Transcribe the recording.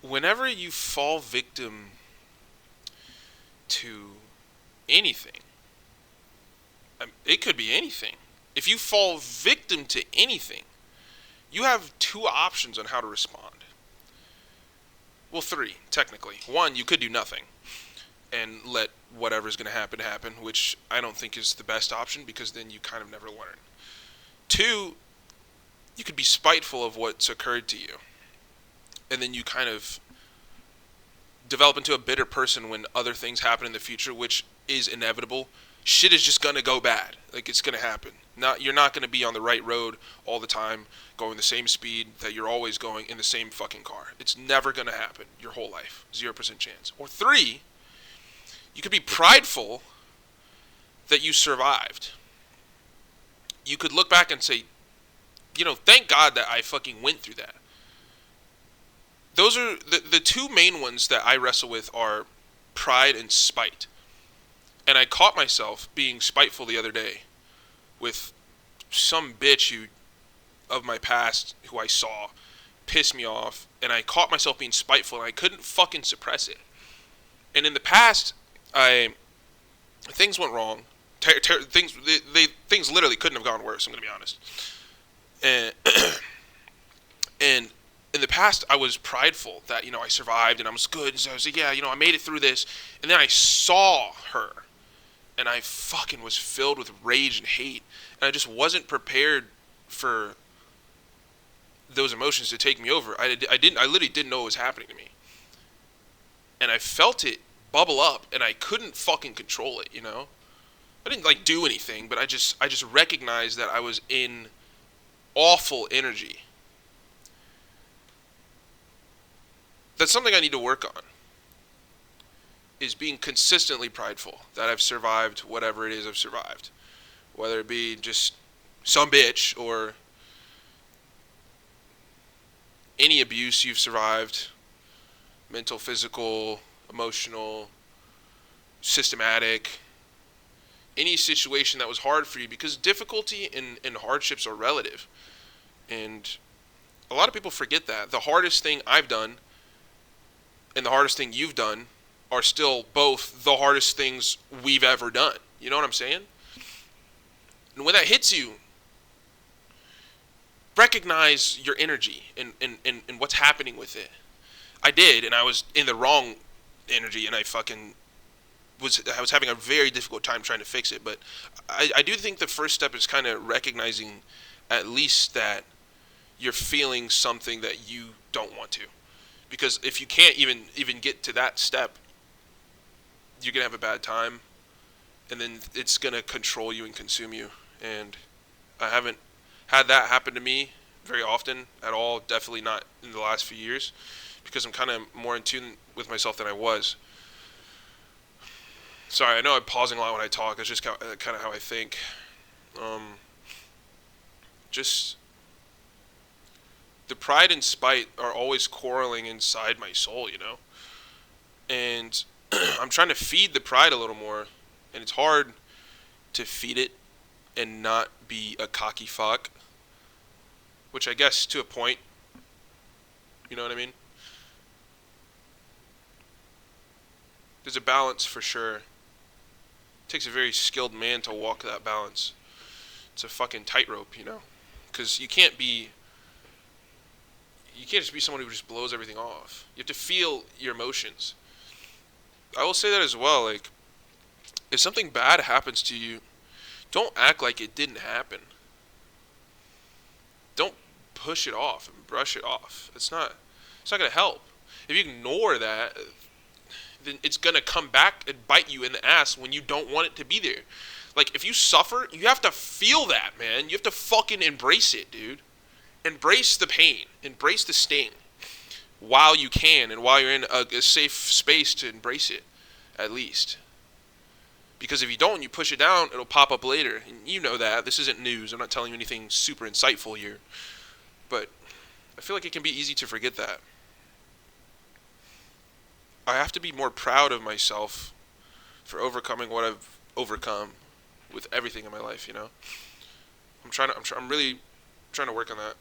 whenever you fall victim to anything, it could be anything. If you fall victim to anything, you have two options on how to respond. Well, three, technically. One, you could do nothing and let whatever's going to happen, which I don't think is the best option because then you kind of never learn. Two, you could be spiteful of what's occurred to you, and then you kind of develop into a bitter person when other things happen in the future, which is inevitable. Shit is just gonna go bad. Like, it's gonna happen. You're not gonna be on the right road all the time, going the same speed that you're always going in the same fucking car. It's never gonna happen your whole life. 0% chance. Or three, you could be prideful that you survived. You could look back and say, thank God that I fucking went through that. Those are the two main ones that I wrestle with are pride and spite. And I caught myself being spiteful the other day with some bitch of my past who I saw pissed me off, and I caught myself being spiteful, and I couldn't fucking suppress it. And in the past, things went wrong. Things literally couldn't have gone worse. I'm gonna be honest. And and in the past, I was prideful that I survived and I was good. And so I was like, yeah, I made it through this. And then I saw her, and I fucking was filled with rage and hate, and I just wasn't prepared for those emotions to take me over. I literally didn't know what was happening to me, and I felt it bubble up, and I couldn't fucking control it. I didn't do anything, but I just recognized that I was in awful energy. That's something I need to work on, is being consistently prideful that I've survived whatever it is I've survived. Whether it be just some bitch or any abuse you've survived, mental, physical, emotional, systematic, any situation that was hard for you, because difficulty and hardships are relative. And a lot of people forget that. The hardest thing I've done and the hardest thing you've done are still both the hardest things we've ever done. You know what I'm saying? And when that hits you, recognize your energy and what's happening with it. I did, and I was in the wrong energy, and I was having a very difficult time trying to fix it. But I do think the first step is kind of recognizing at least that you're feeling something that you don't want to. Because if you can't even get to that step, you're going to have a bad time, and then it's going to control you and consume you. And I haven't had that happen to me very often at all, definitely not in the last few years, because I'm kind of more in tune with myself than I was. Sorry, I know I'm pausing a lot when I talk. It's just kind of how I think. Just the pride and spite are always quarreling inside my soul, And I'm trying to feed the pride a little more, and it's hard to feed it and not be a cocky fuck, which I guess to a point, you know what I mean? There's a balance for sure. It takes a very skilled man to walk that balance. It's a fucking tightrope, because you can't just be someone who just blows everything off. You have to feel your emotions. I will say that as well, if something bad happens to you, don't act like it didn't happen. Don't push it off and brush it off. It's not going to help. If you ignore that, then it's going to come back and bite you in the ass when you don't want it to be there. If you suffer, you have to feel that, man. You have to fucking embrace it, dude. Embrace the pain. Embrace the sting while you can, and while you're in a safe space to embrace it, at least. Because if you don't, you push it down, it'll pop up later. And you know that. This isn't news. I'm not telling you anything super insightful here. But I feel like it can be easy to forget that. I have to be more proud of myself for overcoming what I've overcome with everything in my life, I'm really trying to work on that.